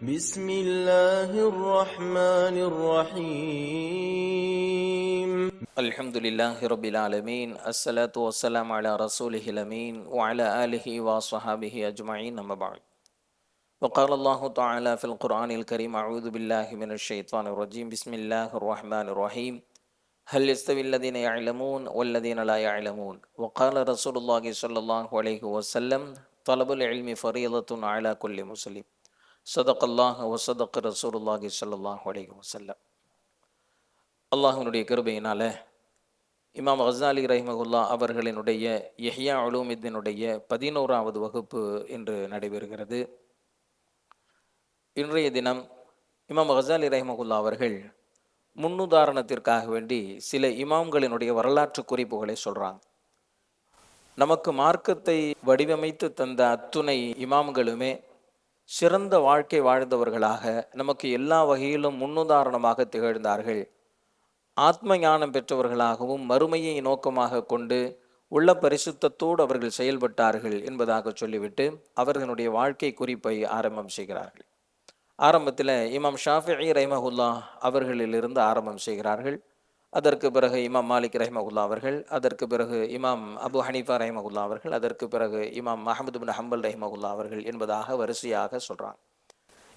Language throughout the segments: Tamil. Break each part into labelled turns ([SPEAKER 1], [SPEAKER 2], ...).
[SPEAKER 1] بسم الله الرحمن الرحيم
[SPEAKER 2] الحمد لله رب العالمين الصلاة والسلام على رسوله الأمين وعلى آله وصحابه أجمعين أما بعد وقال الله تعالى في القرآن الكريم أعوذ بالله من الشيطان الرجيم بسم الله الرحمن الرحيم هل يستوي الذين يعلمون والذين لا يعلمون وقال رسول الله صلى الله عليه وسلم طلب العلم فريضة على كل مسلم صدق الله وصدق رسول الله صلى الله عليه وسلم. அல்லாஹ்வினுடைய கிருபையினால இமாம் கஸாலி ரஹிமஹுல்லா அவர்களினுடைய இஹ்யா உலூமித்தீனுடைய 11வது வகுப்பு இன்று நடைபெறுகிறது. இன்றைய தினம் இமாம் கஸாலி ரஹிமஹுல்லா அவர்கள் முன்னுதாரணத்திற்காக வேண்டி சில இமாம்களினுடைய வரலாற்று குறிப்புகளை சொல்கிறாங்க. நமக்கு மார்க்கத்தை வடிவமைத்து தந்த அத்துணை இமாம்களுமே சிறந்த வாழ்க்கை வாழ்ந்தவர்களாக நமக்கு எல்லா வகையிலும் முன்னுதாரணமாக திகழ்ந்தார்கள். ஆத்ம ஞானம் பெற்றவர்களாகவும் மறுமையை நோக்கமாக கொண்டு உள்ள பரிசுத்தத்தோடு அவர்கள் செயல்பட்டார்கள் என்பதாக சொல்லிவிட்டு அவர்களுடைய வாழ்க்கை குறிப்பை ஆரம்பம் செய்கிறார்கள். ஆரம்பத்தில் இமாம் ஷாஃபிஈ ரஹிமஹுல்லா அவர்களிலிருந்து ஆரம்பம் செய்கிறார்கள். அதற்கு பிறகு இமாம் மாலிக் ரஹிமஹுல்லா அவர்கள், அதற்கு பிறகு இமாம் அபு ஹனீஃபா ரஹிமஹுல்லா அவர்கள், அதற்கு பிறகு இமாம் அஹ்மது பின் ஹம்பல் ரஹிமஹுல்லா அவர்கள் என்பதாக வரிசையாக சொல்கிறாங்க.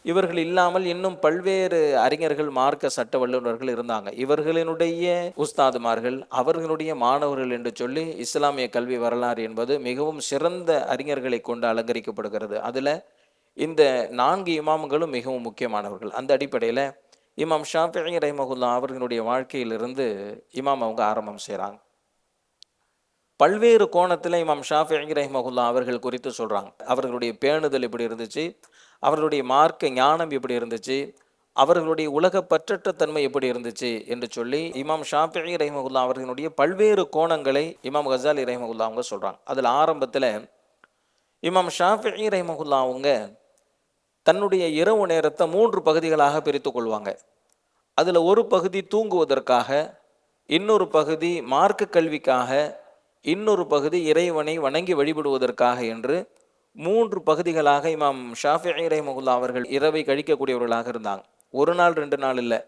[SPEAKER 2] இவர்கள் இல்லாமல் இன்னும் பல்வேறு அறிஞர்கள், மார்க்க சட்ட வல்லுநர்கள் இருந்தாங்க. இவர்களினுடைய உஸ்தாதுமார்கள், அவர்களுடைய மாணவர்கள் என்று சொல்லி இஸ்லாமிய கல்வி வரலாறு என்பது மிகவும் சிறந்த அறிஞர்களை கொண்டு அலங்கரிக்கப்படுகிறது. அதில் இந்த 4 இமாம்களும் மிகவும் முக்கியமானவர்கள். அந்த அடிப்படையில் இமாம் ஷாஃபிஈ ரஹிமஹுல்லா அவர்களுடைய வாழ்க்கையிலிருந்து இமாம் அவங்க ஆரம்பம் செய்கிறாங்க. பல்வேறு கோணத்தில் இமாம் ஷாஃபிஈ ரஹிமஹுல்லா அவர்கள் குறித்து சொல்கிறாங்க. அவர்களுடைய பேணுதல் எப்படி இருந்துச்சு, அவர்களுடைய மார்க்க ஞானம் எப்படி இருந்துச்சு, அவர்களுடைய உலக பற்றற்ற தன்மை எப்படி இருந்துச்சு என்று சொல்லி இமாம் ஷாஃபிஈ ரஹிமஹுல்லா அவர்களுடைய பல்வேறு கோணங்களை இமாம் கஸாலி ரஹிமஹுல்லா அவங்க சொல்கிறாங்க. அதில் ஆரம்பத்தில் இமாம் ஷாஃபிஈ ரஹிமஹுல்லா அவங்க தன்னுடைய இரவு நேரத்தை 3 பகுதிகளாக பிரித்து கொள்வாங்க. அதில் ஒரு பகுதி தூங்குவதற்காக, இன்னொரு பகுதி மார்க்க கல்விக்காக, இன்னொரு பகுதி இறைவனை வணங்கி வழிபடுவதற்காக என்று 3 பகுதிகளாக இமாம் ஷாஃபிஈ ரஹிமஹுல்லா அவர்கள் இரவை கழிக்கக்கூடியவர்களாக இருந்தாங்க. ஒரு நாள் 2 நாள் இல்லை,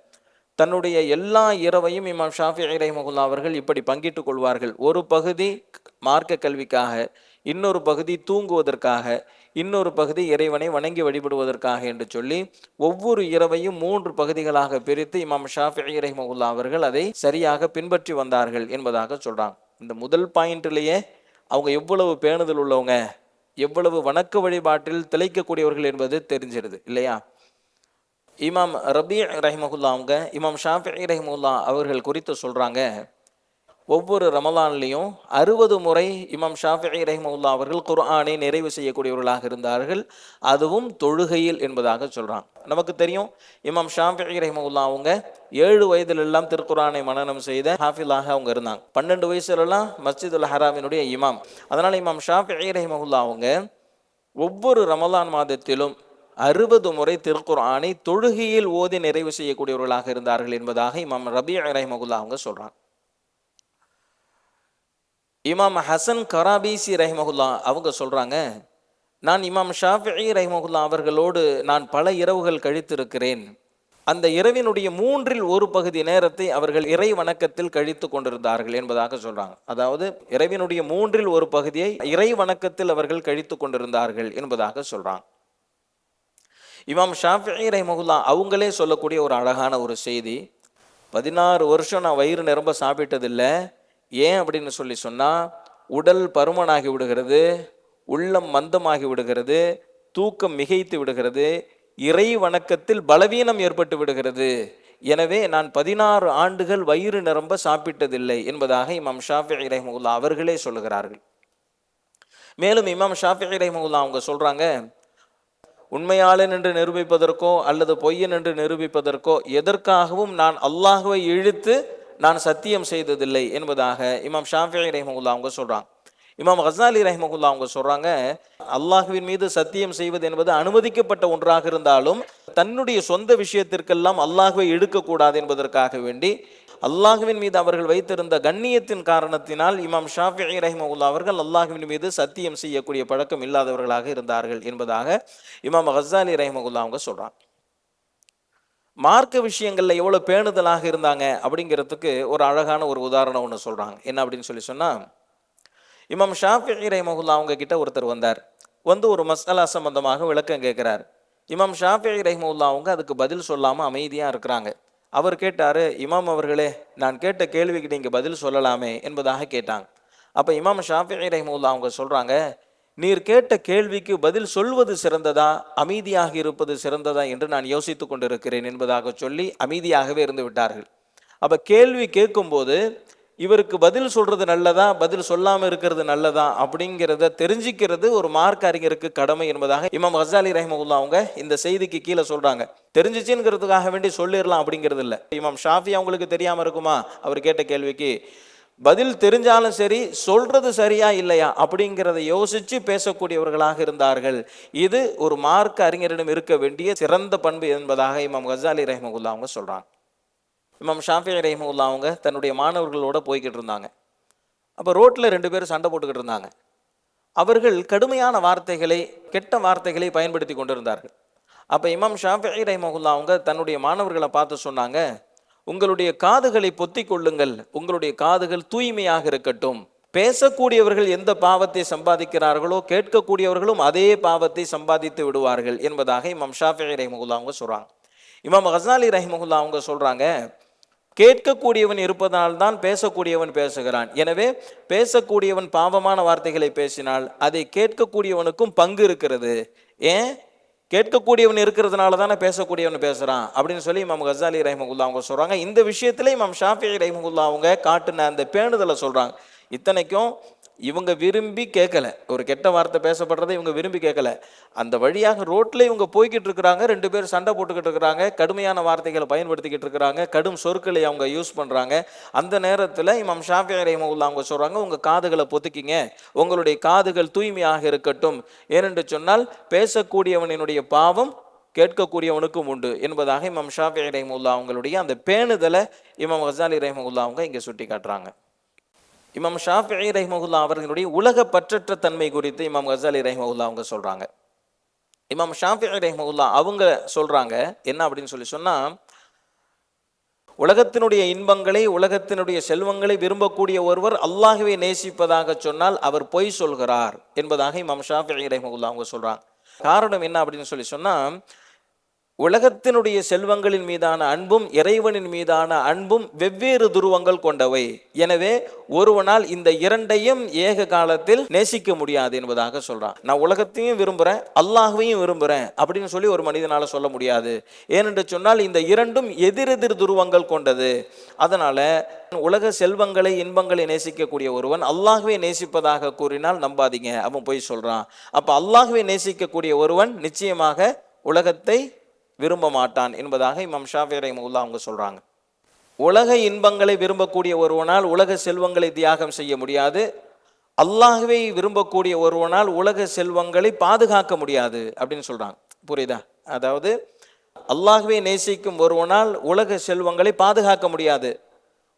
[SPEAKER 2] தன்னுடைய எல்லா இரவையும் இமாம் ஷாஃபிஈ ரஹிமஹுல்லா அவர்கள் இப்படி பங்கிட்டு கொள்வார்கள். ஒரு பகுதி மார்க்க கல்விக்காக, இன்னொரு பகுதி தூங்குவதற்காக, இன்னொரு பகுதி இறைவனை வணங்கி வழிபடுவதற்காக என்று சொல்லி ஒவ்வொரு இரவையும் 3 பகுதிகளாக பிரித்து இமாம் ஷாஃபிஈ ரஹிமஹுல்லா அவர்கள் அதை சரியாக பின்பற்றி வந்தார்கள் என்பதாக சொல்றாங்க. இந்த முதல் பாயிண்ட்லேயே அவங்க எவ்வளவு பேணுதல் உள்ளவங்க, எவ்வளவு வணக்க வழிபாட்டில் திளைக்கக்கூடியவர்கள் என்பது தெரிஞ்சிருது இல்லையா? இமாம் ரபீ ரஹிமஹுல்லா அவங்க இமாம் ஷாஃபிஈ ரஹிமஹுல்லா அவர்கள் குறித்து சொல்றாங்க, ஒவ்வொரு ரமலான்லையும் 60 முறை இமாம் ஷாஃபிஈ ரஹிமஹுல்லா அவர்கள் குர்ஆனை நிறைவு செய்யக்கூடியவர்களாக இருந்தார்கள், அதுவும் தொழுகையில் என்பதாக சொல்றாங்க. நமக்கு தெரியும் இமாம் ஷாஃபிஈ ரஹிமஹுல்லா அவங்க 7 வயதிலெல்லாம் திருக்குர்ஆனை மனனம் செய்த ஹாஃபிலாக அவங்க இருந்தாங்க. 12 வயசுலலாம் மஸ்ஜிதுல் ஹராமினுடைய இமாம். அதனால் இமாம் ஷாஃபிஈ ரஹிமஹுல்லா அவங்க ஒவ்வொரு ரமலான் மாதத்திலும் 60 முறை திருக்குர்ஆனை தொழுகையில் ஓதி நிறைவு செய்யக்கூடியவர்களாக இருந்தார்கள் என்பதாக இமாம் ரபீ ரஹிமஹுல்லா அவங்க சொல்றாங்க. இமாம் ஹசன் கராபீசி ரஹிமஹுல்லா அவங்க சொல்றாங்க, நான் இமாம் ஷாஃபிஈ ரஹிமஹுல்லா அவர்களோடு நான் பல இரவுகள் கழித்திருக்கிறேன். அந்த இரவினுடைய 3ல் 1 பகுதி நேரத்தை அவர்கள் இறை வணக்கத்தில் கழித்து கொண்டிருந்தார்கள் என்பதாக சொல்றாங்க. அதாவது இரவினுடைய 3ல் 1 பகுதியை இறை வணக்கத்தில் அவர்கள் கழித்து கொண்டிருந்தார்கள் என்பதாக சொல்றாங்க. இமாம் ஷாஃபிஈ ரஹிமஹுல்லா அவங்களே சொல்லக்கூடிய ஒரு அழகான ஒரு செய்தி, 16 வருஷம் நான் வயிறு நிரம்ப சாப்பிட்டதில்லை. ஏன் அப்படின்னு சொல்லி சொன்னால், உடல் பருமனாகி விடுகிறது, உள்ளம் மந்தமாகி விடுகிறது, தூக்கம் மிகைத்து விடுகிறது, இறை வணக்கத்தில் பலவீனம் ஏற்பட்டு விடுகிறது. எனவே நான் 16 ஆண்டுகள் வயிறு நிரம்ப சாப்பிட்டதில்லை என்பதாக இமாம் ஷாஃபிஈ ரஹிமஹுல்லா அவர்களே சொல்லுகிறார்கள். மேலும் இமாம் ஷாஃபிஈ ரஹிமஹுல்லா அவங்க சொல்றாங்க, உண்மையாளன் என்று நிரூபிப்பதற்கோ அல்லது பொய்யன் என்று நிரூபிப்பதற்கோ எதற்காகவும் நான் அல்லாஹ்வை இழுத்து நான் சத்தியம் செய்ததில்லை என்பதாக இமாம் ஷாஃபிஈ ரஹிமஹுல்லா அவங்க சொல்றாங்க. இமாம் கஸாலி ரஹிமஹுல்லா அவங்க சொல்றாங்க, அல்லாஹ்வின் மீது சத்தியம் செய்வது என்பது அனுமதிக்கப்பட்ட ஒன்றாக இருந்தாலும் தன்னுடைய சொந்த விஷயத்திற்கெல்லாம் அல்லாஹ்வை இழுக்கக்கூடாது என்பதற்காக வேண்டி அல்லாஹ்வின் மீது அவர்கள் வைத்திருந்த கண்ணியத்தின் காரணத்தினால் இமாம் ஷாஃபிஈ ரஹிமஹுல்லா அவர்கள் அல்லாஹ்வின் மீது சத்தியம் செய்யக்கூடிய பழக்கம் இல்லாதவர்களாக இருந்தார்கள் என்பதாக இமாம் கஸ்ஸாலி ரஹிமஹுல்லா அவங்க சொல்றாங்க. மார்க்க விஷயங்கள்ல எவ்வளவு பேணுதலாக இருந்தாங்க அப்படிங்கிறதுக்கு ஒரு அழகான ஒரு உதாரணம் ஒன்று சொல்றாங்க. என்ன அப்படின்னு சொன்னா, இமாம் ஷாஃபிஈ ரஹிமஹுல்லா அவங்க கிட்ட ஒருத்தர் வந்தார். வந்து ஒரு மஸ்அலா சம்பந்தமாக விளக்கம் கேட்கிறார். இமாம் ஷாஃபிஈ ரஹிமஹுல்லா அவங்க அதுக்கு பதில் சொல்லாம அமைதியா இருக்கிறாங்க. அவர் கேட்டாரு, இமாம் அவர்களே, நான் கேட்ட கேள்விக்கு நீங்க பதில் சொல்லலாமே என்பதாக கேட்டாங்க. அப்ப இமாம் ஷாஃபிஈ ரஹிமஹுல்லா அவங்க சொல்றாங்க, நீர் கேட்ட கேள்விக்கு பதில் சொல்வது சிறந்ததா, அமைதியாக இருப்பது சிறந்ததா என்று நான் யோசித்துக் கொண்டிருக்கிறேன் என்பதாக சொல்லி அமைதியாகவே இருந்து விட்டார்கள். அப்ப கேள்வி கேட்கும்போது இவருக்கு பதில் சொல்றது நல்லதா, பதில் சொல்லாம இருக்கிறது நல்லதா அப்படிங்கிறத தெரிஞ்சுக்கிறது ஒரு மார்க் அறிஞருக்கு கடமை என்பதாக இமாம் கஸ்ஸாலி ரஹிமஹுல்லா அவங்க இந்த செய்திக்கு கீழே சொல்றாங்க. தெரிஞ்சிச்சுங்கிறதுக்காக வேண்டி சொல்லிடலாம் அப்படிங்கிறது இல்லை. இமாம் ஷாஃபி அவங்களுக்கு தெரியாம இருக்குமா அவர் கேட்ட கேள்விக்கு? பதில் தெரிஞ்சாலும் சரி, சொல்றது சரியா இல்லையா அப்படிங்கிறத யோசிச்சு பேசக்கூடியவர்களாக இருந்தார்கள். இது ஒரு மார்க்க அறிஞரிடம் இருக்க வேண்டிய சிறந்த பண்பு என்பதாக இமாம் கஸ்ஸாலி ரஹிமஹுல்லா அவங்க சொல்றாங்க. இமாம் ஷாஃபிஈ ரஹிமஹுல்லா அவங்க தன்னுடைய மாணவர்களோட போய்கிட்டு இருந்தாங்க. அப்போ ரோட்டில் 2 பேரும் சண்டை போட்டுக்கிட்டு இருந்தாங்க. அவர்கள் கடுமையான வார்த்தைகளை, கெட்ட வார்த்தைகளை பயன்படுத்தி கொண்டிருந்தார்கள். அப்போ இமாம் ஷாஃபிஈ ரஹிமஹுல்லா அவங்க தன்னுடைய மாணவர்களை பார்த்து சொன்னாங்க, உங்களுடைய காதுகளை பொத்தி கொள்ளுங்கள், உங்களுடைய காதுகள் தூய்மையாக இருக்கட்டும். பேசக்கூடியவர்கள் எந்த பாவத்தை சம்பாதிக்கிறார்களோ கேட்கக்கூடியவர்களும் அதே பாவத்தை சம்பாதித்து விடுவார்கள் என்பதாக இமாம் ஷாஃபிஈ ரஹிமஹுல்லா அவங்க சொல்றாங்க. இமாம் கஸ்ஸாலி ரஹிமஹுல்லா அவங்க சொல்றாங்க, கேட்கக்கூடியவன் இருப்பதால்தான் பேசக்கூடியவன் பேசுகிறான். எனவே பேசக்கூடியவன் பாவமான வார்த்தைகளை பேசினால் அதை கேட்கக்கூடியவனுக்கும் பங்கு இருக்கிறது. ஏன்? கேட்கக்கூடியவன் இருக்கிறதுனால தானே பேசக்கூடியவன் பேசுறான் அப்படின்னு சொல்லி இமாம் கஸ்ஸாலி ரஹிமஹுல்லா அவங்க சொல்றாங்க. இந்த விஷயத்துல இமாம் ஷாஃபிஈ ரஹிமஹுல்லா அவங்க காட்டின அந்த பேணுதலை சொல்றாங்க. இத்தனைக்கும் இவங்க விரும்பி கேட்கல, ஒரு கெட்ட வார்த்தை பேசப்படுறதை இவங்க விரும்பி கேட்கல. அந்த வழியாக ரோட்ல இவங்க போய்கிட்டு இருக்கிறாங்க, 2 பேர் சண்டை போட்டுக்கிட்டு இருக்கிறாங்க, கடுமையான வார்த்தைகளை பயன்படுத்திக்கிட்டு இருக்கிறாங்க, கடும் சொற்களை அவங்க யூஸ் பண்றாங்க. அந்த நேரத்தில் இமாம் ஷாஃபிஈ ரஹிமஹுல்லா அவங்க சொல்றாங்க, உங்க காதுகளை பொத்திக்கிங்க, உங்களுடைய காதுகள் தூய்மையாக இருக்கட்டும். ஏனென்று சொன்னால் பேசக்கூடியவனுடைய பாவம் கேட்கக்கூடியவனுக்கும் உண்டு என்பதாக இமாம் ஷாஃபிஈ ரஹிமஹுல்லா அவங்களுடைய அந்த பேணுதலை இமாம் கஸ்ஸாலி ரஹிமஹுல்லா அவங்க இங்கே சுட்டி காட்டுறாங்க. இமாம் ஷாஃபிஈ ரஹிமஹுல்லா அவர்களுடைய உலக பற்றற்ற தன்மை குறித்து இமாம் கஸ்ஸாலி ரஹிமஹுல்லா அவங்க சொல்றாங்க. இமாம் ஷாஃபிஈ ரஹிமஹுல்லா அவங்க சொல்றாங்க என்ன அப்படின்னு சொன்னா, உலகத்தினுடைய இன்பங்களை, உலகத்தினுடைய செல்வங்களை விரும்பக்கூடிய ஒருவர் அல்லாஹ்வை நேசிப்பதாக சொன்னால் அவர் பொய் சொல்கிறார் என்பதாக இமாம் ஷாஃபிஈ ரஹிமஹுல்லா அவங்க சொல்றாங்க. காரணம் என்ன அப்படின்னு சொன்னா, உலகத்தினுடைய செல்வங்களின் மீதான அன்பும் இறைவனின் மீதான அன்பும் வெவ்வேறு துருவங்கள் கொண்டவை. எனவே ஒருவனால் இந்த இரண்டையும் ஏக காலத்தில் நேசிக்க முடியாது என்பதாக சொல்றான். நான் உலகத்தையும் விரும்புறேன், அல்லாஹ்வையும் விரும்புறேன் அப்படின்னு சொல்லி ஒரு மனிதனால சொல்ல முடியாது. ஏனென்று சொன்னால் இந்த இரண்டும் எதிரெதிர் துருவங்கள் கொண்டது. அதனால உலக செல்வங்களை, இன்பங்களை நேசிக்கக்கூடிய ஒருவன் அல்லாஹ்வை நேசிப்பதாக கூறினால் நம்பாதீங்க, அவன் போய் சொல்றான். அப்ப அல்லாஹ்வை நேசிக்கக்கூடிய ஒருவன் நிச்சயமாக உலகத்தை விரும்ப மாட்டான் என்பதாக இமாம் ஷாஃபிஈ ரஹிமஹுல்லா அவங்க சொல்றாங்க. உலக இன்பங்களை விரும்பக்கூடிய ஒருவனால் உலக செல்வங்களை தியாகம் செய்ய முடியாது. அல்லாஹ்வை விரும்பக்கூடிய ஒருவனால் உலக செல்வங்களை பாதுகாக்க முடியாது அப்படின்னு சொல்றாங்க. புரியுதா? அதாவது அல்லாஹ்வை நேசிக்கும் ஒருவனால் உலக செல்வங்களை பாதுகாக்க முடியாது,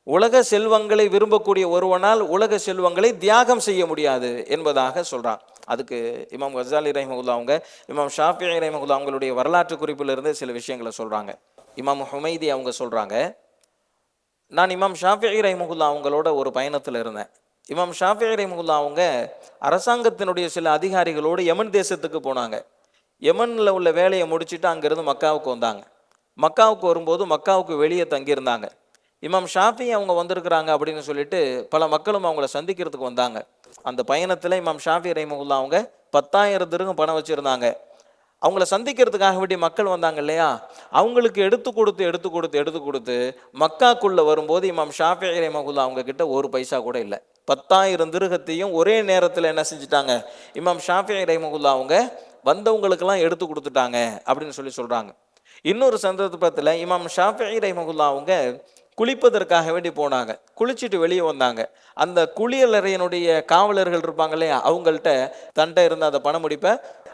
[SPEAKER 2] உலக செல்வங்களை விரும்பக்கூடிய ஒருவனால் உலக செல்வங்களை தியாகம் செய்ய முடியாது என்பதாக சொல்றான். அதுக்கு இமாம் கஸ்ஸாலி ரஹிமஹுல்லா அவங்க இமாம் ஷாஃபிஈ ரஹிமஹுல்லா அவங்களுடைய வரலாற்று குறிப்பிலிருந்து சில விஷயங்களை சொல்றாங்க. இமாம் ஹுமைதி அவங்க சொல்றாங்க, நான் இமாம் ஷாஃபிஈ ரஹிமஹுல்லா அவங்களோட ஒரு பயணத்தில் இருந்தேன். இமாம் ஷாஃபிஈ ரஹிமஹுல்லா அவங்க அரசாங்கத்தினுடைய சில அதிகாரிகளோடு யமன் தேசத்துக்கு போனாங்க. யமனில் உள்ள வேலையை முடிச்சுட்டு அங்கிருந்து மக்காவுக்கு வந்தாங்க. மக்காவுக்கு வரும்போது மக்காவுக்கு வெளியே தங்கியிருந்தாங்க. இமாம் ஷாஃபிஈ அவங்க வந்திருக்கிறாங்க அப்படின்னு சொல்லிட்டு பல மக்களும் அவங்கள சந்திக்கிறதுக்கு வந்தாங்க. அந்த பயணத்தில் இமாம் ஷாஃபிஈ ரஹிமஹுல்லா அவங்க 10,000 திர்ஹம் பணம் வச்சுருந்தாங்க. அவங்கள சந்திக்கிறதுக்காக வேண்டிய மக்கள் வந்தாங்க இல்லையா, அவங்களுக்கு எடுத்து கொடுத்து மக்காக்குள்ளே வரும்போது இமாம் ஷாஃபிஈ ரஹிமஹுல்லா அவங்க கிட்ட ஒரு பைசா கூட இல்லை. 10,000 திர்ஹத்தையும் ஒரே நேரத்தில் என்ன செஞ்சுட்டாங்க, இமாம் ஷாஃபிஈ ரஹிமஹுல்லா அவங்க வந்தவங்களுக்கெல்லாம் எடுத்து கொடுத்துட்டாங்க அப்படின்னு சொல்கிறாங்க. இன்னொரு சந்தர்ப்பத்தில் இமாம் ஷாஃபிஈ ரஹிமஹுல்லா அவங்க குளிப்பதற்காக வேண்டி போனாங்க. குளிச்சுட்டு வெளியே வந்தாங்க. அந்த குளியலறையினுடைய காவலர்கள் இருப்பாங்க இல்லையா, அவங்கள்ட்ட தண்டை இருந்த அந்த பண முடிப்பை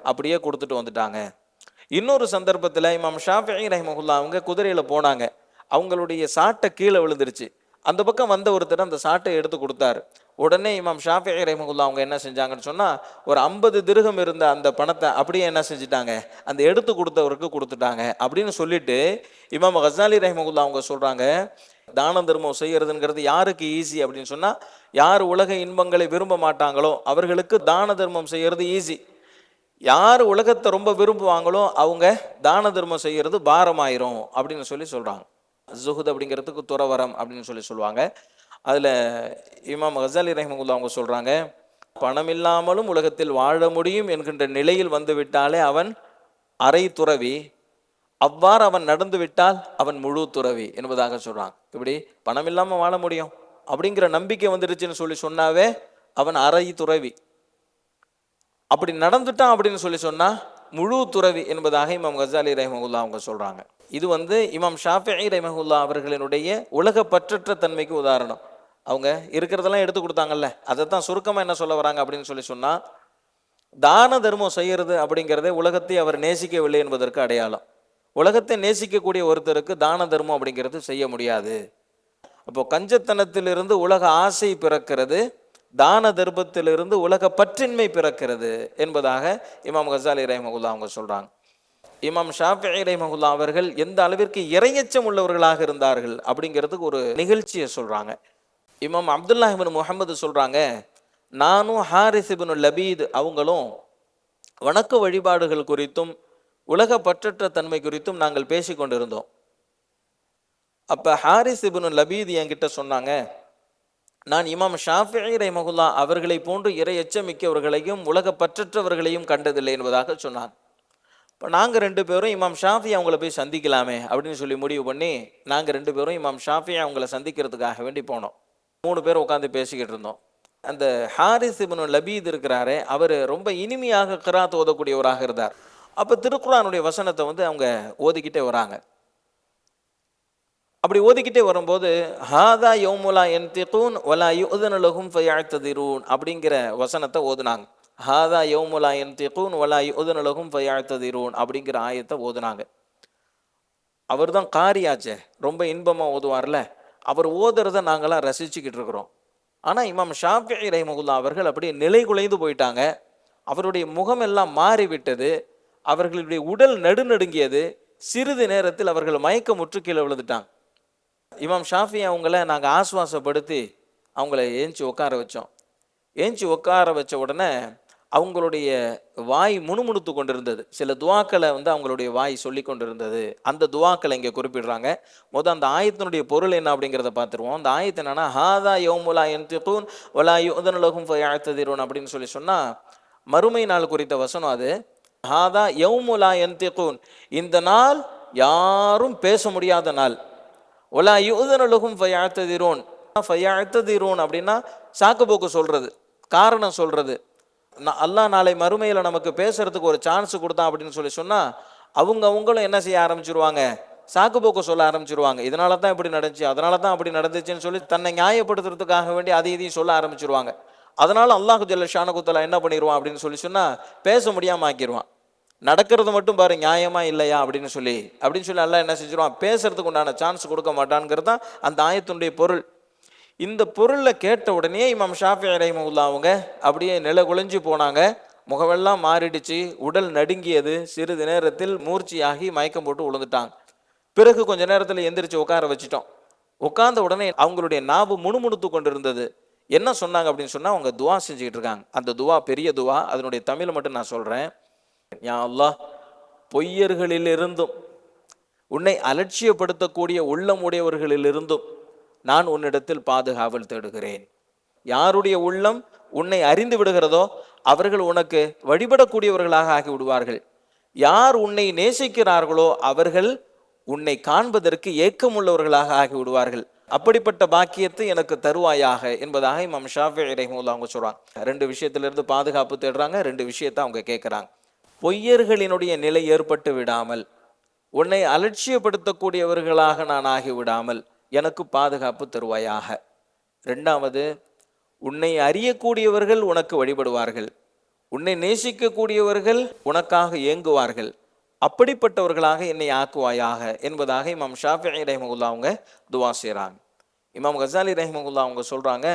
[SPEAKER 2] அப்படியே கொடுத்துட்டு வந்துட்டாங்க. இன்னொரு சந்தர்ப்பத்தில் இமாம் ஷாஃபிஈ ரஹிமஹுல்லா அவங்க குதிரையில் போனாங்க. அவங்களுடைய சாட்டை கீழே விழுந்துருச்சு. அந்த பக்கம் வந்த ஒருத்தர் அந்த சாட்டை எடுத்து கொடுத்தாரு. உடனே இமாம் ஷாஃபிஈ ரஹ்மத்துல்லாஹி அவங்க என்ன செஞ்சாங்கன்னு சொன்னா, ஒரு 50 திர்ஹம் இருந்த அந்த பணத்தை அப்படியே என்ன செஞ்சுட்டாங்க, அந்த எடுத்து கொடுத்தவருக்கு கொடுத்துட்டாங்க அப்படின்னு சொல்லிட்டு இமாம் கஸாலி ரஹ்மத்துல்லாஹி அவங்க சொல்றாங்க, தான தர்மம் செய்யறதுங்கிறது யாருக்கு ஈஸி அப்படின்னு சொன்னா, யார் உலக இன்பங்களை விரும்ப மாட்டாங்களோ அவர்களுக்கு தான தர்மம் செய்யறது ஈஸி. யார் உலகத்தை ரொம்ப விரும்புவாங்களோ அவங்க தான தர்மம் செய்யறது பாரமாயிரும் அப்படின்னு சொல்லி சொல்றாங்க. ஜுஹுத் அப்படிங்கிறதுக்கு துறவரம் அப்படின்னு சொல்லி சொல்லுவாங்க. அதில் இமாம் கஸாலி ரஹ்மத்துல்லாஹி அவங்க சொல்கிறாங்க, பணம் இல்லாமலும் உலகத்தில் வாழ முடியும் என்கின்ற நிலையில் வந்து விட்டாலே அவன் அரை துறவி, அவ்வாறு அவன் நடந்து விட்டால் அவன் முழு துறவி என்பதாக சொல்கிறாங்க. இப்படி பணம் இல்லாமல் வாழ முடியும் அப்படிங்கிற நம்பிக்கை வந்துருச்சுன்னு சொல்லி சொன்னாவே அவன் அரை துறவி, அப்படி நடந்துட்டான் அப்படின்னு சொல்லி சொன்னா முழு துறவி என்பதாக இமாம் கஸாலி ரஹ்மத்துல்லாஹி அவங்க சொல்றாங்க. இது இமாம் ஷாஃபிஈ ரஹ்மத்துல்லாஹி அவர்களினுடைய உலக பற்றற்ற தன்மைக்கு உதாரணம். அவங்க இருக்கிறதெல்லாம் எடுத்து கொடுத்தாங்கல்ல, அதை தான் சுருக்கமாக என்ன சொல்ல வராங்க அப்படின்னு சொல்லி சொன்னா, தான தர்மம் செய்யறது அப்படிங்கிறதே உலகத்தை அவர் நேசிக்கவில்லை என்பதற்கு அடையாளம். உலகத்தை நேசிக்கக்கூடிய ஒருத்தருக்கு தான தர்மம் அப்படிங்கிறது செய்ய முடியாது. அப்போ கஞ்சத்தனத்திலிருந்து உலக ஆசை பிறக்கிறது, தான தர்மத்திலிருந்து உலக பற்றின்மை பிறக்கிறது என்பதாக இமாம் கஸாலி ரஹ்மத்துல்லாஹி அவங்க சொல்றாங்க. இமாம் ஷாஃபிஈ ரஹ்மத்துல்லாஹி அவர்கள் எந்த அளவிற்கு இறையச்சம் உள்ளவர்களாக இருந்தார்கள் அப்படிங்கிறதுக்கு ஒரு நிகழ்ச்சியை சொல்றாங்க. இமாம் அப்துல்லாஹ் இப்னு முஹம்மது சொல்றாங்க, நானும் ஹாரிஸ் இப்னு லபீத் அவங்களும் வணக்க வழிபாடுகள் குறித்தும் உலக பற்றற்ற தன்மை குறித்தும் நாங்கள் பேசி கொண்டிருந்தோம். அப்ப ஹாரிஸ் இப்னு லபீத் என்கிட்ட சொன்னாங்க, நான் இமாம் ஷாஃபிஈ ரஹ்மத்துல்லாஹி அவர்களை போன்று இறை எச்சமிக்கவர்களையும் உலக பற்றற்றவர்களையும் கண்டதில்லை என்பதாக சொன்னாங்க. இப்போ நாங்கள் 2 பேரும் இமாம் ஷாஃபி அவங்கள போய் சந்திக்கலாமே அப்படின்னு சொல்லி முடிவு பண்ணி நாங்கள் 2 பேரும் இமாம் ஷாஃபி அவங்கள சந்திக்கிறதுக்காக வேண்டி போனோம். 3 பேர் உட்காந்து பேசிக்கிட்டு இருந்தோம். அந்த ஹாரிஸ் இப்னு லபீத் இருக்கிறாரே, அவர் ரொம்ப இனிமையாக கிராத் ஓதக்கூடியவராக இருந்தார். அப்போ திருக்குர்ஆனுடைய வசனத்தை அவங்க ஓதிக்கிட்டே வராங்க. அப்படி ஓதிக்கிட்டே வரும்போது ஹாதா யௌமுலா யன்திகூன் வலா யுஅதனு லஹும் ஃபயஅ்ததிரூன் அப்படிங்கிற வசனத்தை ஓதுனாங்க. ஹாதா யௌமுலா யன்திகூன் வலா யுஅதனு லஹும் ஃபயஅ்ததிரூன் அப்படிங்கிற ஆயத்தை ஓதுனாங்க. அவர் தான் காரியாச்சே, ரொம்ப இன்பமாக ஓதுவார்ல, அவர் ஓதுறதை நாங்களாம் ரசிச்சுக்கிட்டு இருக்கிறோம். ஆனால் இமாம் ஷாஃபிஈ ரஹ்மத்துல்லாஹி அவர்கள் அப்படியே நிலை குலைந்து போயிட்டாங்க. அவருடைய முகம் எல்லாம் மாறிவிட்டது, அவர்களுடைய உடல் நடுநடுங்கியது. சிறிது நேரத்தில் அவர்கள் மயக்கமுற்று கீழே விழுந்துட்டாங்க. இமாம் ஷாஃபி அவங்கள நாங்கள் ஆஸ்வாசப்படுத்தி அவங்கள ஏஞ்சி உட்கார வச்சோம். ஏஞ்சி உட்கார வச்ச உடனே அவங்களுடைய வாய் முணுமுணுத்து கொண்டிருந்தது. சில துவாக்களை அவங்களுடைய வாய் சொல்லி கொண்டிருந்தது. அந்த துவாக்களை இங்கே குறிப்பிடுறாங்க. அந்த ஆயத்தினுடைய பொருள் என்ன அப்படிங்கிறத பார்த்துருவோம். அந்த ஆயத்து என்னன்னா, ஹாதா யௌமுலா யன்திகூன் வலா யுஅதனு லஹும் ஃபயஅ்ததிரூன் அப்படின்னு சொல்லி சொன்னால் மறுமை நாள் குறித்த வசனம் அது. ஹாதா யௌமுலா யன்திகூன், இந்த நாள் யாரும் பேச முடியாத நாள். வலா யுஅதனு லஹும் ஃபயஅ்ததிரூன், ஃபயஅ்ததிரூன் அப்படின்னா சாக்குப்போக்கு சொல்றது, காரணம் சொல்றது. அல்லாஹ் நாளை மறுமையில் நமக்கு பேசுறதுக்கு ஒரு சான்ஸ் கொடுத்தான் அப்படின்னு சொல்லி சொன்னால் அவங்களும் என்ன செய்ய ஆரம்பிச்சிருவாங்க, சாக்குப்போக்கு சொல்ல ஆரம்பிச்சிருவாங்க. இதனால தான் இப்படி நடந்துச்சு, அதனால தான் அப்படி நடந்துச்சுன்னு சொல்லி தன்னை நியாயப்படுத்துறதுக்காக வேண்டி அதை இதையும் சொல்ல ஆரம்பிச்சிருவாங்க. அதனால அல்லாஹ் ஜல்ல ஷானஹு தஆலா என்ன பண்ணிடுவான் அப்படின்னு சொல்லி சொன்னால் பேச முடியாமல் ஆக்கிடுவான். நடக்கிறது மட்டும் பாரு நியாயமா இல்லையா அப்படின்னு சொல்லி அல்லாஹ் என்ன செஞ்சிருவான், பேசுறதுக்கு உண்டான சான்ஸ் கொடுக்க மாட்டான்ங்கிறது தான் அந்த ஆயத்தினுடைய பொருள். இந்த பொருளை கேட்ட உடனே இமாம் ஷாஃபிஈ ரஹ்மத்துல்லாஹி அவங்க அப்படியே நில குலைஞ்சு போனாங்க. முகமெல்லாம் மாறிடுச்சு, உடல் நடுங்கியது. சிறிது நேரத்தில் மூர்ச்சியாகி மயக்கம் போட்டு விழுந்துட்டாங்க. பிறகு கொஞ்ச நேரத்தில் எந்திரிச்சு உட்கார வச்சுட்டோம். உட்கார்ந்த உடனே அவங்களுடைய நாவு முணுமுணுத்து கொண்டிருந்தது. என்ன சொன்னாங்க அப்படின்னு சொன்னால், அவங்க துவா செஞ்சுக்கிட்டு இருக்காங்க. அந்த துவா பெரிய துவா, அதனுடைய தமிழை மட்டும் நான் சொல்கிறேன். யா அல்லாஹ், பொய்யர்களிலிருந்தும் உன்னை அலட்சியப்படுத்தக்கூடிய உள்ளம் உடையவர்களிலிருந்தும் நான் உன்னிடத்தில் பாதுகாவல் தேடுகிறேன். யாருடைய உள்ளம் உன்னை அறிந்து விடுகிறதோ அவர்கள் உனக்கு வழிபடக்கூடியவர்களாக ஆகி விடுவார்கள். யார் உன்னை நேசிக்கிறார்களோ அவர்கள் உன்னை காண்பதற்கு ஏக்கமுள்ளவர்களாக ஆகி விடுவார்கள். அப்படிப்பட்ட பாக்கியத்தை எனக்கு தருவாயாக என்பதாக இமாம் ஷாஃபிஈ ரஹ்மத்துல்லாஹி அவங்க சொல்றாங்க. 2 விஷயத்திலிருந்து பாதுகாப்பு தேடுறாங்க, 2 விஷயத்தை அவங்க கேட்குறாங்க. பொய்யர்களினுடைய நிலை ஏற்பட்டு விடாமல், உன்னை அலட்சியப்படுத்தக்கூடியவர்களாக நான் ஆகிவிடாமல் எனக்கு பாதுகாப்பு தருவாயாக. 2வது, உன்னை அறியக்கூடியவர்கள் உனக்கு வழிபடுவார்கள், உன்னை நேசிக்கக்கூடியவர்கள் உனக்காக ஏங்குவார்கள். அப்படிப்பட்டவர்களாக என்னை ஆக்குவாயாக என்பதாக இமாம் ஷாஃபிஈ ரஹ்மத்துல்லாஹி அவங்க துவா செய்கிறாங்க. இமாம் கசாலி ரஹிமஹுல்லா அவங்க சொல்றாங்க,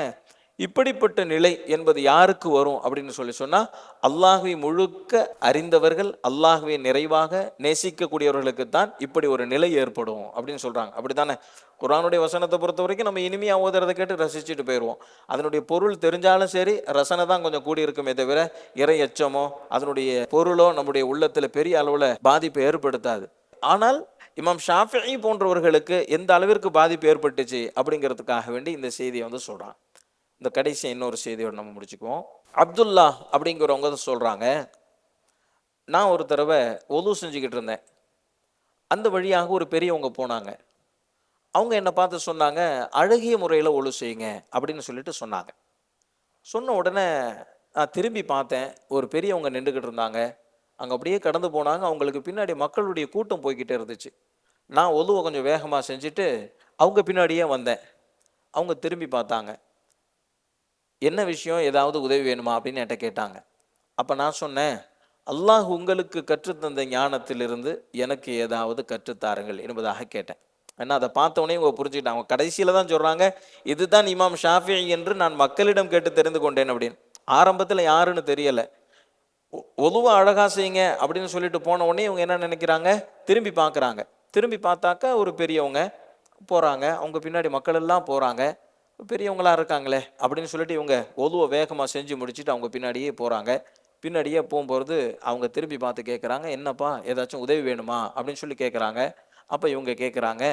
[SPEAKER 2] இப்படிப்பட்ட நிலை என்பது யாருக்கு வரும் அப்படின்னு சொன்னால், அல்லாஹ்வை முழுக்க அறிந்தவர்கள், அல்லாஹ்வை நிறைவாக நேசிக்கக்கூடியவர்களுக்கு தான் இப்படி ஒரு நிலை ஏற்படும் அப்படின்னு சொல்றாங்க. அப்படித்தானே? குர்ஆனுடைய வசனத்தை பொறுத்த வரைக்கும் நம்ம இனிமையா ஓதுறதை கேட்டு ரசிச்சுட்டு போயிடுவோம். அதனுடைய பொருள் தெரிஞ்சாலும் சரி, ரசனை தான் கொஞ்சம் கூடி இருக்குமே தவிர இறை எச்சமோ அதனுடைய பொருளோ நம்முடைய உள்ளத்துல பெரிய அளவுல பாதிப்பை ஏற்படுத்தாது. ஆனால் இமாம் ஷாஃபிஈ போன்றவர்களுக்கு எந்த அளவிற்கு பாதிப்பு ஏற்பட்டுச்சு அப்படிங்கிறதுக்காக வேண்டி இந்த செய்தியை சொல்றாங்க. இந்த கடைசி இன்னொரு செய்தியோடு நம்ம முடிச்சுக்குவோம். அப்துல்லா அப்படிங்கிறவங்க சொல்றாங்க, நான் ஒரு தடவை ஒது செஞ்சுக்கிட்டு இருந்தேன். அந்த வழியாக ஒரு பெரியவங்க போனாங்க. அவங்க என்னை பார்த்து சொன்னாங்க, அழகிய முறையில் ஒழு செய்யுங்க அப்படின்னு சொல்லிட்டு சொன்னாங்க. சொன்ன உடனே நான் திரும்பி பார்த்தேன். ஒரு பெரியவங்க நின்றுக்கிட்டு இருந்தாங்க. அங்கே அப்படியே கடந்து போனாங்க. அவங்களுக்கு பின்னாடி மக்களுடைய கூட்டம் போய்கிட்டே இருந்துச்சு. நான் ஒதுவை கொஞ்சம் வேகமாக செஞ்சுட்டு அவங்க பின்னாடியே வந்தேன். அவங்க திரும்பி பார்த்தாங்க. என்ன விஷயம், ஏதாவது உதவி வேணுமா அப்படின்னு என்கிட்ட கேட்டாங்க. அப்போ நான் சொன்னேன், அல்லாஹ் உங்களுக்கு கற்றுத்தந்த ஞானத்திலிருந்து எனக்கு ஏதாவது கற்றுத்தாருங்கள் என்பதாக கேட்டேன். ஏன்னா அதை பார்த்தவொடனே இவங்க புரிஞ்சுக்கிட்டாங்க. அவங்க கடைசியில் தான் சொல்கிறாங்க, இதுதான் இமாம் ஷாஃபிஈ என்று நான் மக்களிடம் கேட்டு தெரிந்து கொண்டேன் அப்படின்னு. ஆரம்பத்தில் யாருன்னு தெரியலை. ஒதுவா அழகா செய்யுங்க அப்படின்னு சொல்லிட்டு போன உடனே இவங்க என்ன நினைக்கிறாங்க, திரும்பி பார்க்குறாங்க. திரும்பி பார்த்தாக்கா ஒரு பெரியவங்க போகிறாங்க. அவங்க பின்னாடி மக்கள் எல்லாம் போகிறாங்க. பெரியவங்களா இருக்காங்களே அப்படின்னு சொல்லிட்டு இவங்க ஒதுவை வேகமாக செஞ்சு முடிச்சுட்டு அவங்க பின்னாடியே போகிறாங்க. பின்னாடியே போகும்போது அவங்க திரும்பி பார்த்து கேட்குறாங்க, என்னப்பா ஏதாச்சும் உதவி வேணுமா அப்படின்னு சொல்லி கேட்குறாங்க. அப்போ இவங்க கேட்குறாங்க,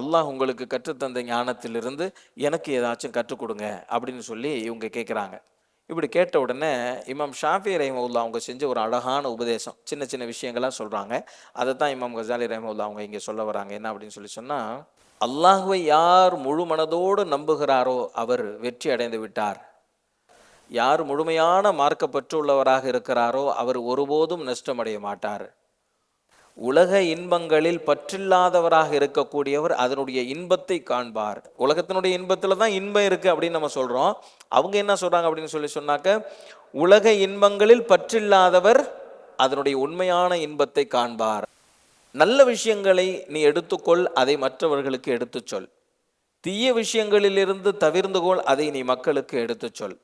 [SPEAKER 2] அல்லாஹ் உங்களுக்கு கற்றுத்தந்த ஞானத்திலிருந்து எனக்கு ஏதாச்சும் கற்றுக் கொடுங்க அப்படின்னு சொல்லி இவங்க கேட்குறாங்க. இப்படி கேட்ட உடனே இமாம் ஷாஃபி ரஹிமஹுல்லா அவங்க செஞ்ச ஒரு அழகான உபதேசம், சின்ன சின்ன விஷயங்களாக சொல்கிறாங்க. அதை தான் இமாம் கசாலி ரஹிமஹுல்லா அவங்க இங்கே சொல்ல வராங்க. என்ன அப்படின்னு சொல்லி சொன்னால், அல்லாஹ்வை யார் முழு மனதோடு நம்புகிறாரோ அவர் வெற்றி அடைந்து விட்டார். யார் முழுமையான மார்க்கப்பற்றுள்ளவராக இருக்கிறாரோ அவர் ஒருபோதும் நஷ்டமடைய மாட்டார். உலக இன்பங்களில் பற்றில்லாதவராக இருக்கக்கூடியவர் அதனுடைய இன்பத்தை காண்பார். உலகத்தினுடைய இன்பத்துல தான் இன்பம் இருக்கு அப்படின்னு நம்ம சொல்றோம். அவங்க என்ன சொல்றாங்க அப்படின்னு சொன்னாக்க, உலக இன்பங்களில் பற்றில்லாதவர் அதனுடைய உண்மையான இன்பத்தை காண்பார். நல்ல விஷயங்களை நீ எடுத்துக்கொள், அதை மற்றவர்களுக்கு எடுத்துச் சொல். தீய விஷயங்களிலிருந்து தவிர்ந்து கொள், அதை நீ மக்களுக்கு எடுத்துச் சொல்.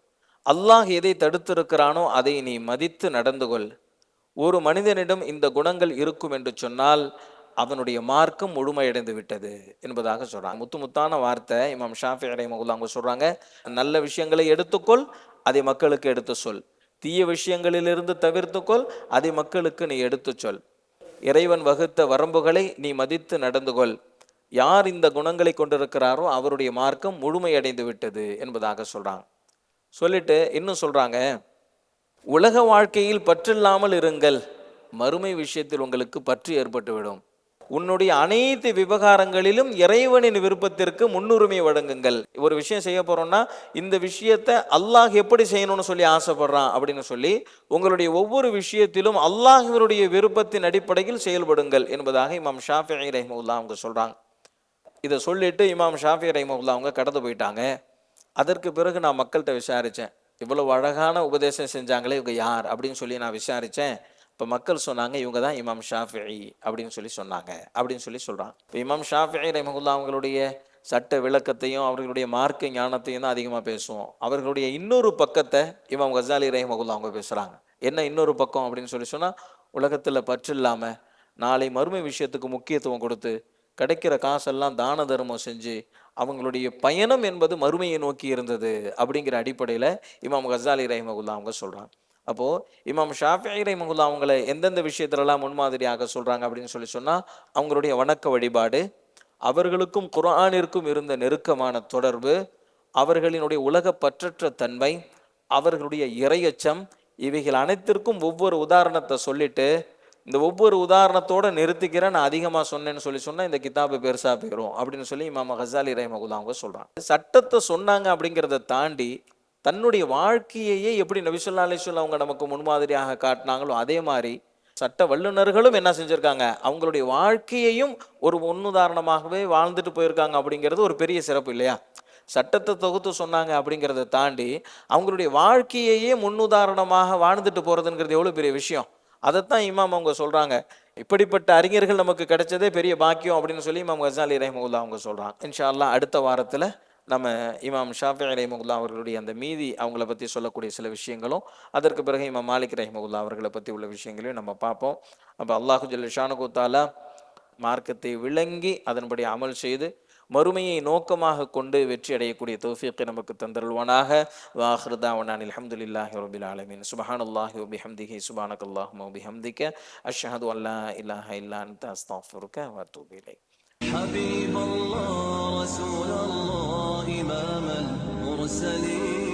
[SPEAKER 2] அல்லாஹ் எதை தடுத்திருக்கிறானோ அதை நீ மதித்து நடந்து கொள். ஒரு மனிதனிடம் இந்த குணங்கள் இருக்கும் என்று சொன்னால் அவனுடைய மார்க்கம் முழுமையடைந்து விட்டது என்பதாக சொல்றாங்க. முத்தான வார்த்தை இமாம் ஷாஃபி ரஹிமஹுல்லாஹ் அவங்க சொல்றாங்க, நல்ல விஷயங்களை எடுத்துக்கொள், அதை மக்களுக்கு எடுத்து சொல். தீய விஷயங்களிலிருந்து தவிர்த்துக்கொள், அதை மக்களுக்கு நீ எடுத்து சொல். இறைவன் வகுத்த வரம்புகளை நீ மதித்து நடந்து கொள். யார் இந்த குணங்களை கொண்டிருக்கிறாரோ அவருடைய மார்க்கம் முழுமையடைந்து விட்டது என்பதாக சொல்றாங்க. சொல்லிட்டு இன்னும் சொல்றாங்க, உலக வாழ்க்கையில் பற்றில்லாமல் இருங்கள், மறுமை விஷயத்தில் உங்களுக்கு பற்று ஏற்பட்டுவிடும். உன்னுடைய அனைத்து விவகாரங்களிலும் இறைவனின் விருப்பத்திற்கு முன்னுரிமை வழங்குங்கள். ஒரு விஷயம் செய்ய போறோம்னா இந்த விஷயத்தை அல்லாஹ் எப்படி செய்யணும்னு சொல்லி ஆசைப்படுறான் அப்படின்னு சொல்லி உங்களுடைய ஒவ்வொரு விஷயத்திலும் அல்லாஹ்வினுடைய விருப்பத்தின் அடிப்படையில் செயல்படுங்கள் என்பதாக இமாம் ஷாஃபி ரஹிமஹுல்லாஹ் அவங்க சொல்றாங்க. இதை சொல்லிட்டு இமாம் ஷாஃபி ரஹிமஹுல்லாஹ் அவங்க கடந்து போயிட்டாங்க. அதற்கு பிறகு நான் மக்கள்கிட்ட விசாரித்தேன், இவ்வளவு அழகான உபதேசம் செஞ்சாங்களே இவங்க யார் அப்படின்னு சொல்லி நான் விசாரித்தேன். இப்போ மக்கள் சொன்னாங்க, இவங்க தான் இமாம் ஷாஃபிஈ அப்படின்னு சொல்லி சொன்னாங்க அப்படின்னு சொல்லி சொல்கிறாங்க. இப்போ இமாம் ஷாஃபிஈ ரஹிமஹுல்லாஹ் அவங்களுடைய சட்ட விளக்கத்தையும் அவர்களுடைய மார்க்க ஞானத்தையும் தான் அதிகமாக பேசுவோம். அவர்களுடைய இன்னொரு பக்கத்தை இமாம் கசாலி ரஹிமஹுல்லாஹ் அவங்க பேசுகிறாங்க. என்ன இன்னொரு பக்கம் அப்படின்னு சொல்லி சொன்னால், உலகத்தில் பற்று இல்லாமல் நாளை மறுமை விஷயத்துக்கு முக்கியத்துவம் கொடுத்து கிடைக்கிற காசெல்லாம் தான தர்மம் செஞ்சு அவங்களுடைய பயணம் என்பது மறுமையை நோக்கி இருந்தது அப்படிங்கிற அடிப்படையில் இமாம் கசாலி ரஹிமஹுல்லாஹ் அவங்க சொல்கிறாங்க. அப்போது இமாம் ஷாஃபிஈ ரஹிமஹுல்லாஹ் அவங்களை எந்தெந்த விஷயத்துலலாம் முன்மாதிரியாக சொல்கிறாங்க அப்படின்னு சொல்லி சொன்னால், அவங்களுடைய வணக்க வழிபாடு, அவர்களுக்கும் குர்ஆனிற்கும் இருந்த நெருக்கமான தொடர்பு, அவர்களினுடைய உலக பற்றற்ற தன்மை, அவர்களுடைய இறையச்சம், இவைகள் அனைத்திற்கும் ஒவ்வொரு உதாரணத்தை சொல்லிட்டு, இந்த ஒவ்வொரு உதாரணத்தோடு நிறுத்திக்கிறேன், நான் அதிகமாக சொன்னேன்னு சொல்லி சொன்னால் இந்த கிதாபு பெருசாக போயிடும் அப்படின்னு சொல்லி இமாம் கசாலி ரஹிமஹுல்லாஹ் அவங்க சொல்கிறாங்க. சட்டத்தை சொன்னாங்க அப்படிங்கிறத தாண்டி தன்னுடைய வாழ்க்கையையே எப்படி நபி ஸல்லல்லாஹு அலைஹி வஸல்லம் அவங்க நமக்கு முன்மாதிரியாக காட்டினாங்களோ அதே மாதிரி சட்ட வல்லுநர்களும் என்ன செஞ்சுருக்காங்க, அவங்களுடைய வாழ்க்கையையும் ஒரு முன்னுதாரணமாகவே வாழ்ந்துட்டு போயிருக்காங்க அப்படிங்கிறது ஒரு பெரிய சிறப்பு இல்லையா? சட்டத்தை தொகுத்து சொன்னாங்க அப்படிங்கிறத தாண்டி அவங்களுடைய வாழ்க்கையையே முன்னுதாரணமாக வாழ்ந்துட்டு போகிறதுங்கிறது எவ்வளோ பெரிய விஷயம். அதைத்தான் இமாம் அவங்க சொல்கிறாங்க. இப்படிப்பட்ட அறிஞர்கள் நமக்கு கிடைச்சதே பெரிய பாக்கியம் அப்படின்னு சொல்லி இமாம் கசாலி ரஹிமஹுல்லாஹ் அவங்க சொல்கிறாங்க. இன்ஷா அல்லாஹ் அடுத்த வாரத்தில் நம்ம இமாம் ஷாஃபி ரஹிமஹுல்லா அவர்களுடைய அந்த மீதி அவங்கள பற்றி சொல்லக்கூடிய சில விஷயங்களும், அதற்கு பிறகு இமாம் மாலிக் ரஹிமஹுல்லா அவர்களை பற்றி உள்ள விஷயங்களையும் நம்ம பார்ப்போம். அப்போ அல்லாஹு ஜல்ல ஷானஹு தஆலா மார்க்கத்தை விளங்கி அதன்படி அமல் செய்து மறுமையை நோக்கமாக கொண்டு வெற்றி அடையக்கூடிய தௌஃபீக்கை நமக்கு தந்தருள்வானாக. வாஹிரு தஅவானா அல்ஹம்துலில்லாஹி ரப்பில் ஆலமீன். சுப்ஹானல்லாஹி வ பிஹம்திஹி சுப்ஹானக்கல்லாஹும்ம வ பிஹம்திக அஷ்ஹது அன் லா இலாஹ இல்லா அன்த அஸ்தக்ஃபிருக வ அத்தூபு இலைக்.
[SPEAKER 1] حبيب الله رسول الله إمام المرسلين